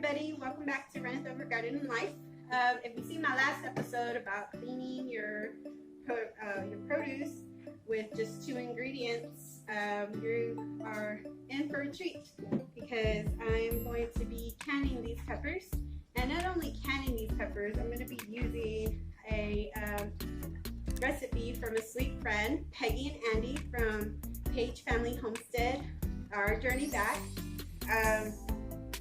everybody, welcome back to Rent Over Garden and Life. If you've seen my last episode about cleaning your produce with just 2 ingredients, you are in for a treat because I'm going to be canning these peppers. And not only canning these peppers, I'm going to be using a recipe from a sweet friend, Peggy and Andy from Paige Family Homestead, our journey back.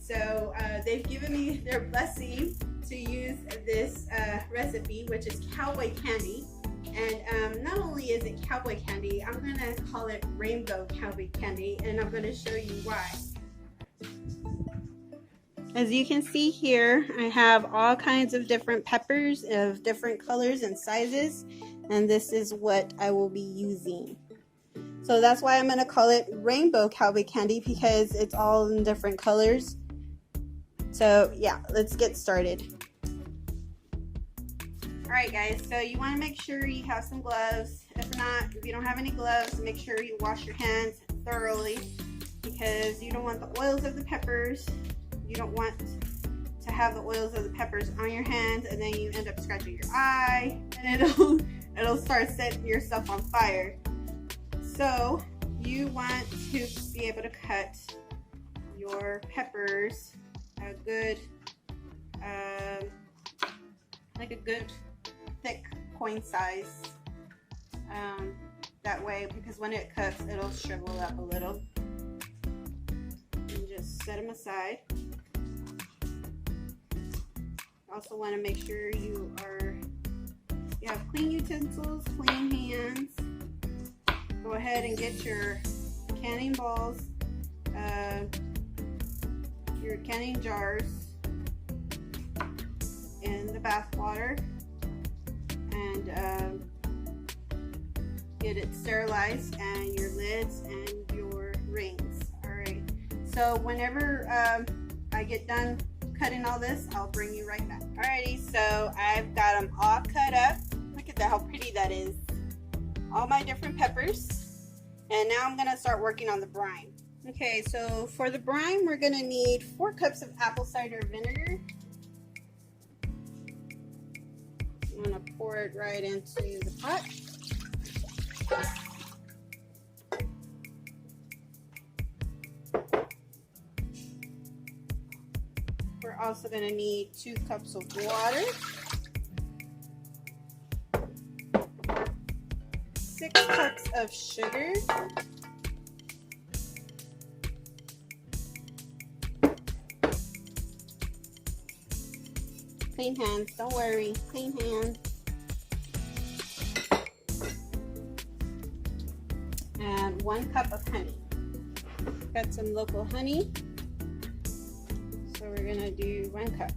So they've given me their blessing to use this recipe, which is Cowboy candy. And not only is it Cowboy candy, I'm going to call it Rainbow Cowboy candy, and I'm going to show you why. As you can see here, I have all kinds of different peppers of different colors and sizes, and this is what I will be using. So that's why I'm going to call it Rainbow Cowboy candy, because it's all in different colors. So yeah, let's get started. Alright guys, so you want to make sure you have some gloves. If you don't have any gloves, make sure you wash your hands thoroughly, because you don't want the oils of the peppers. You don't want to have the oils of the peppers on your hands and then you end up scratching your eye and it'll start setting yourself on fire. So you want to be able to cut your peppers a good, like a good thick coin size. That way, because when it cooks, it'll shrivel up a little. And just set them aside. Also want to make sure you have clean utensils, clean hands. Go ahead and get your canning balls, your canning jars in the bath water, and get it sterilized, and your lids and your rings. Alright, so whenever I get done cutting all this, I'll bring you right back. Alrighty, so I've got them all cut up. Look at that, how pretty that is. All my different peppers. And now I'm gonna start working on the brine. Okay, so for the brine, we're gonna need 4 cups of apple cider vinegar. I'm gonna pour it right into the pot. We're also going to need 2 cups of water, 6 cups of sugar, clean hands, don't worry, clean hands, and 1 cup of honey. Got some local honey. So we're gonna do 1 cup.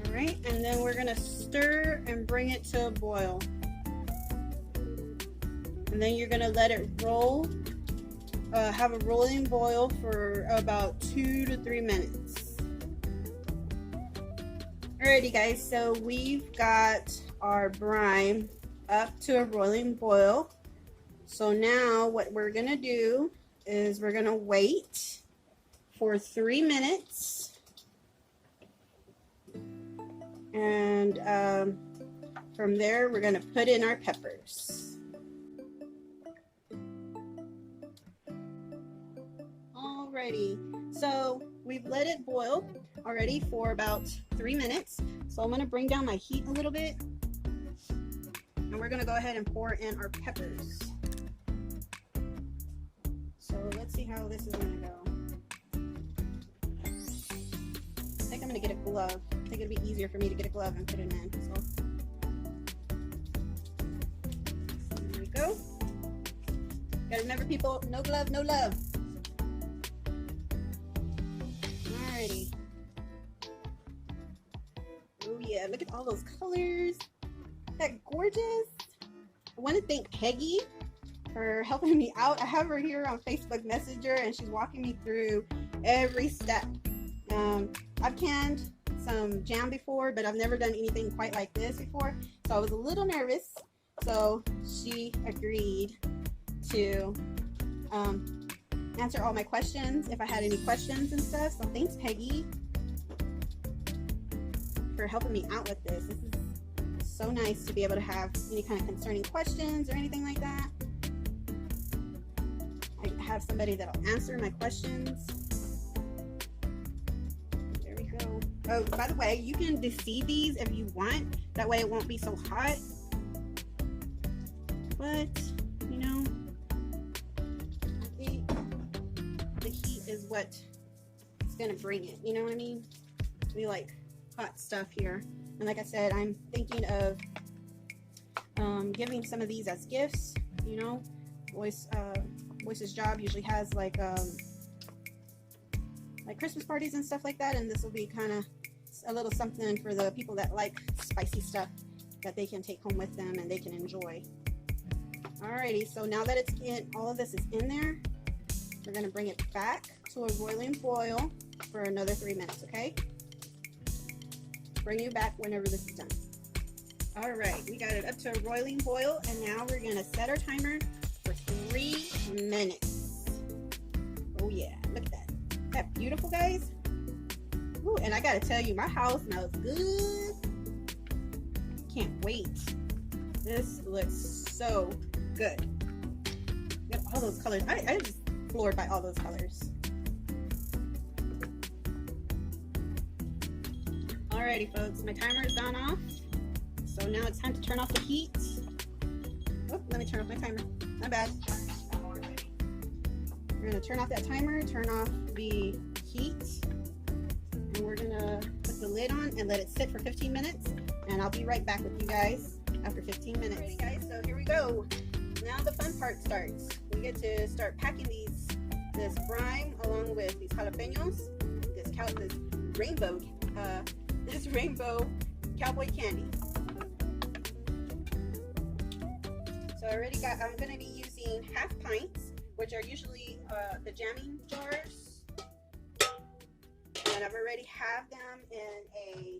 Alright, and then we're going to stir and bring it to a boil. And then you're going to let it roll, have a rolling boil for about 2 to 3 minutes. Alrighty guys, so we've got our brine up to a rolling boil. So now what we're going to do is we're going to wait for 3 minutes. And from there, we're going to put in our peppers. Alrighty, so we've let it boil already for about 3 minutes. So I'm going to bring down my heat a little bit. And we're going to go ahead and pour in our peppers. So let's see how this is going to go. I think I'm going to get a glove. I think it'd be easier for me to get a glove and put it in. So there we go. Gotta remember, people, no glove, no love. look at all those colors. Isn't that gorgeous? I want to thank Peggy for helping me out. I have her here on Facebook Messenger, and she's walking me through every step. I've canned some jam before, but I've never done anything quite like this before, so I was a little nervous. So she agreed to answer all my questions if I had any questions and stuff. So thanks, Peggy, for helping me out with this. This is so nice to be able to have any kind of concerning questions or anything like that. I have somebody that'll answer my questions. There we go. Oh, by the way, you can deseed these if you want. That way it won't be so hot. But, you know, I think the heat is what is going to bring it. You know what I mean? We like hot stuff here. And like I said, I'm thinking of giving some of these as gifts. You know, Voice's job usually has like Christmas parties and stuff like that. And this will be kind of a little something for the people that like spicy stuff that they can take home with them and they can enjoy. Alrighty, so now that it's in, all of this is in there, we're going to bring it back to a boiling boil for another 3 minutes, okay? Bring you back whenever this is done. Alright, we got it up to a boiling boil, and now we're going to set our timer for 3 minutes. Oh yeah, look at that. Isn't that beautiful, guys? Ooh, and I got to tell you, my house smells good. Can't wait. This looks so good. Look at all those colors. I'm just floored by all those colors. Alrighty, folks, my timer has gone off. So now it's time to turn off the heat. Oh, let me turn off my timer. My bad. We're gonna turn off that timer, turn off the heat, and we're gonna put the lid on and let it sit for 15 minutes. And I'll be right back with you guys after 15 minutes. Alrighty, guys, so here we go. Now the fun part starts. We get to start packing this brine along with these jalapenos, this rainbow cowboy candy. So I already got, I'm going to be using half pints, which are usually the jamming jars. And I've already have them in a,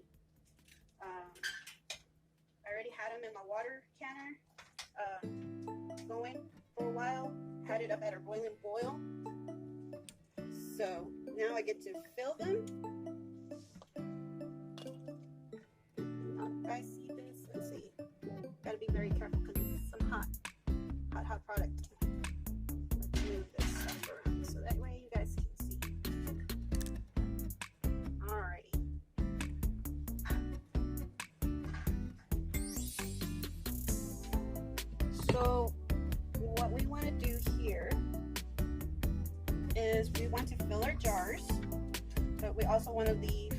I already had them in my water canner going for a while. Had it up at a boiling boil. So now I get to fill them. I see this. Let's see. Gotta be very careful because it's some hot product. Let's move this stuff around so that way you guys can see. Alrighty. So what we want to do here is we want to fill our jars, but we also want to leave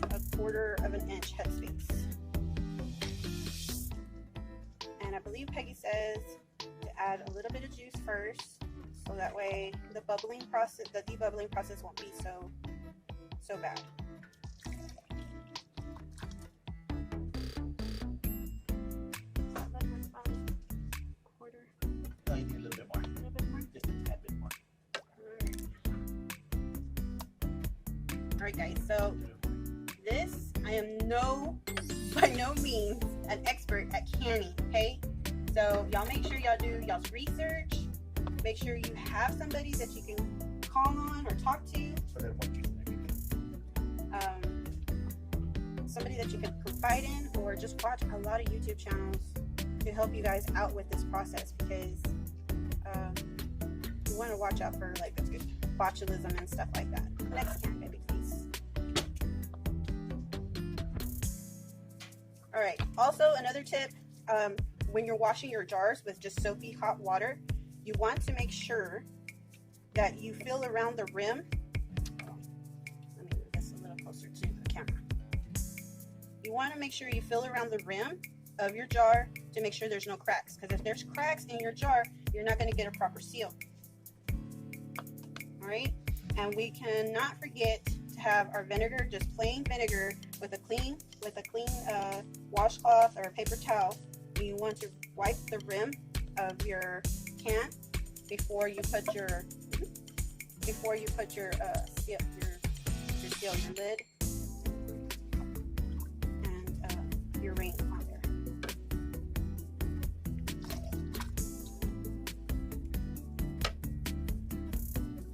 a 1/4 of an inch headspace. And I believe Peggy says to add a little bit of juice first, so that way the debubbling process won't be so bad. Alright guys, so this, I am by no means an expert at canning, okay? So y'all make sure y'all do y'all's research. Make sure you have somebody that you can call on or talk to. Somebody that you can confide in, or just watch a lot of YouTube channels to help you guys out with this process, because you want to watch out for like botulism and stuff like that. Next can, baby, please. All right. Also, another tip: when you're washing your jars with just soapy hot water, you want to make sure that you fill around the rim. Let me move this a little closer to the camera. You want to make sure you fill around the rim of your jar to make sure there's no cracks, because if there's cracks in your jar, you're not going to get a proper seal. All right, and we cannot forget to have our vinegar, just plain vinegar, with a clean washcloth or paper towel. You want to wipe the rim of your can before you put your lid and your ring on there.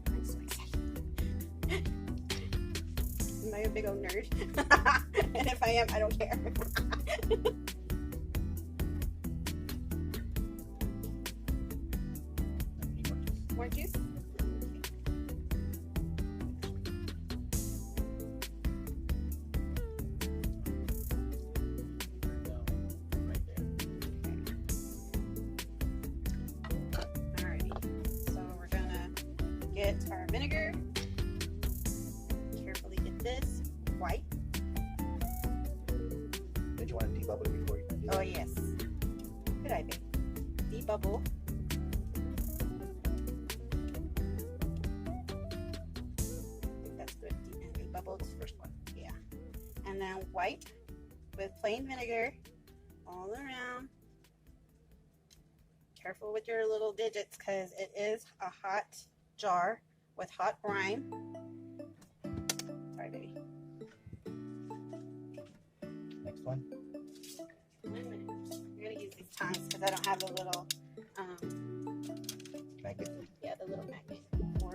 I'm so excited. Am I a big old nerd? And if I am, I don't care. More juice? Get our vinegar. Carefully get this white. Did you want to debubble it before you do that? Oh yes. Good idea. Debubble. I think that's good. And debubbled. First one. Yeah. And then wipe with plain vinegar all around. Careful with your little digits because it is a hot jar with hot brine. Sorry, baby. Next one. 1 minute. You're gonna use these tongs because I don't have the little Magnet. yeah, the little magnet for.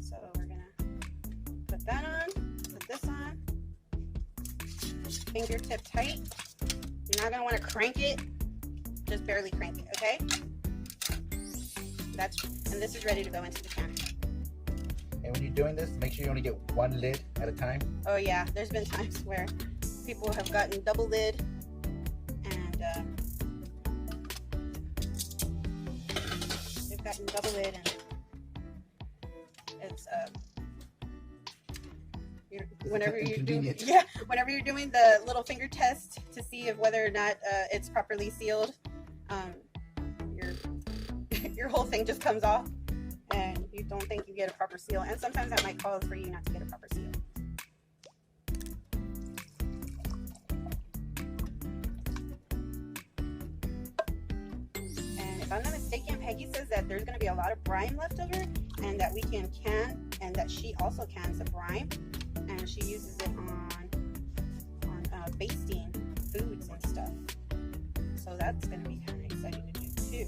So we're gonna put that on. Put this on. Fingertip tight. You're not gonna want to crank it. Just barely crank it. Okay. And this is ready to go into the can. And when you're doing this, make sure you only get one lid at a time. Oh yeah, there's been times where people have gotten double lid and they've gotten double lid and it's whenever you're doing the little finger test to see if whether or not it's properly sealed, your whole thing just comes off and you don't think you get a proper seal, and sometimes that might cause for you not to get a proper seal. And if I'm not mistaken, Peggy says that there's going to be a lot of brine left over and that we can and that she also cans the brine and she uses it on basting foods and stuff. So that's going to be kind of exciting to do too.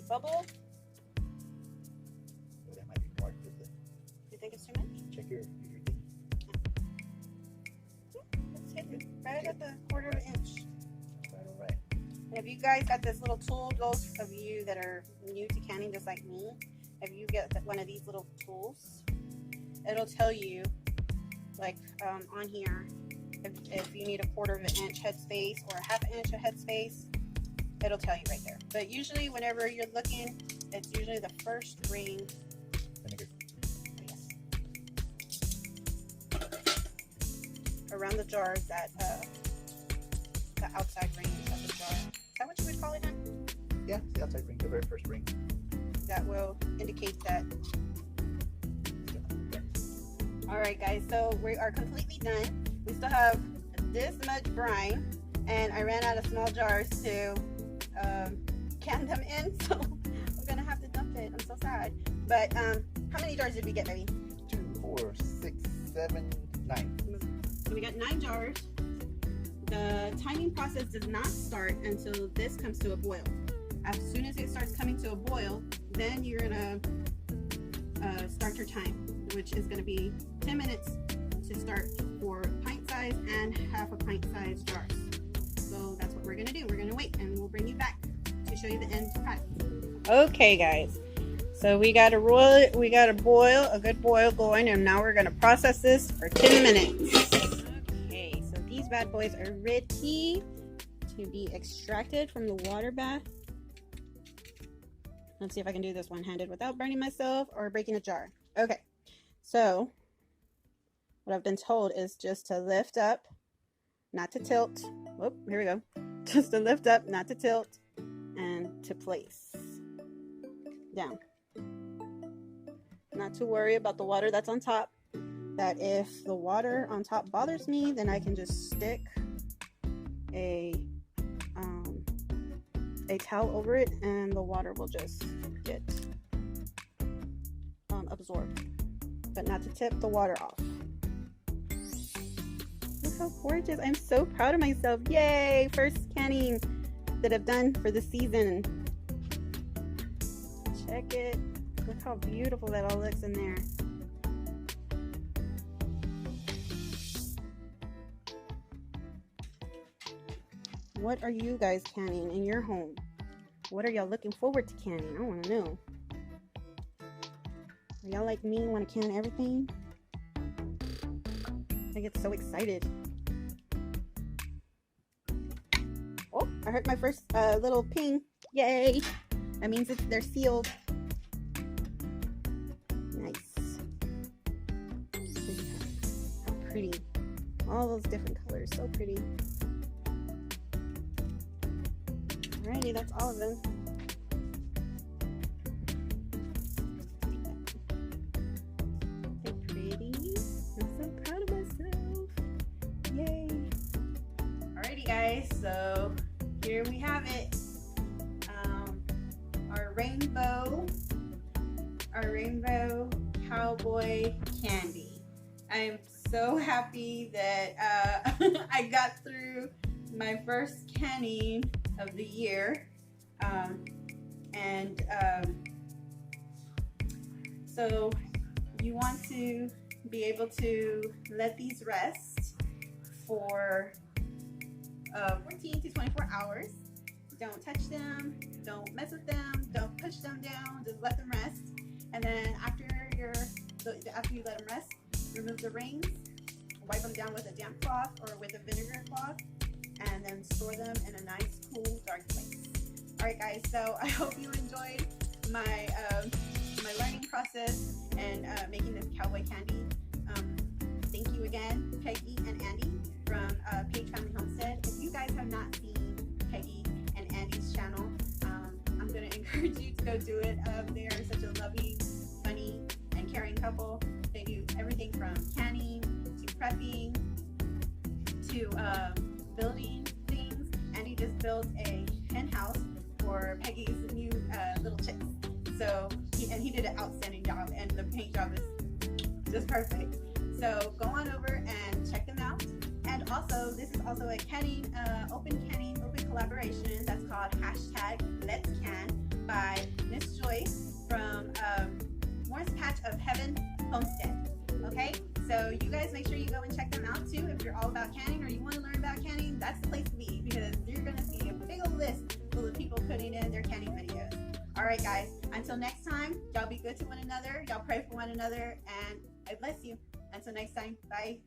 Bubble. Oh, that might be more. You think it's too much? Check your thing. Let's hit it right at the quarter of an inch. All right. And if you guys got this little tool, those of you that are new to canning just like me, if you get one of these little tools, it'll tell you, like on here, if you need a quarter of an inch headspace or a half an inch of headspace. It'll tell you right there. But usually whenever you're looking, it's usually the first ring. Vinegar. Yes. Around the jar, that the outside ring of the jar. Is that what you would call it, hon? Yeah, the outside ring, the very first ring. That will indicate that. Alright guys, so we are completely done. We still have this much brine and I ran out of small jars to can them in, so we're gonna have to dump it. I'm so sad. But how many jars did we get, baby? 2, 4, 6, 7, 9. So we got 9 jars. The timing process does not start until this comes to a boil. As soon as it starts coming to a boil, then you're gonna start your time, which is gonna be 10 minutes to start for pint size and half a pint size jars. So that's what we're gonna do. We're gonna wait and we'll bring you back to show you the end product. Okay guys, so we got a good boil going, and now we're gonna process this for 10 minutes. Okay, so these bad boys are ready to be extracted from the water bath. Let's see if I can do this one-handed without burning myself or breaking a jar. Okay, so what I've been told is just to lift up, not to tilt. Oh, here we go. Just to lift up, not to tilt, and to place down. Not to worry about the water that's on top. That if the water on top bothers me, then I can just stick a towel over it, and the water will just get absorbed. But not to tip the water off. Look how gorgeous. I'm so proud of myself. Yay! First canning that I've done for the season. Check it. Look how beautiful that all looks in there. What are you guys canning in your home? What are y'all looking forward to canning? I want to know. Are y'all like me, want to can everything? I get so excited. Oh, I heard my first little ping. Yay! That means they're sealed. Nice. How pretty. All those different colors, so pretty. Alrighty, that's all of them. So pretty. I'm so proud of myself. Yay. Alrighty guys, so here we have it. Our rainbow cowboy candy. I'm so happy that I got through my first canning of the year, so you want to be able to let these rest for 14 to 24 hours. Don't touch them, don't mess with them, don't push them down, just let them rest. And then after you let them rest, remove the rings, wipe them down with a damp cloth or with a vinegar cloth, and then store them in a nice, cool, dark place. Alright guys, so I hope you enjoyed my learning process and making this cowboy candy. Thank you again, Peggy and Andy from Paige Family Homestead. If you guys have not seen Peggy and Andy's channel, I'm going to encourage you to go do it. They are such a lovely, funny, and caring couple. They do everything from canning to prepping to building things. Andy just built a hen house for Peggy's new little chicks. So he did an outstanding job, and the paint job is just perfect. So go on over and check them out. And also, this is also a open collaboration that's called #Let'sCan by Miss Joyce from Morris Patch of Heaven Homestead. Okay, so you guys make sure you go and check them out too. If you're all about canning or you want to learn about canning, that's the place to be, because you're going to see a big old list full of people putting in their canning videos. Alright guys, until next time, y'all be good to one another, y'all pray for one another, and I bless you. Until next time, bye.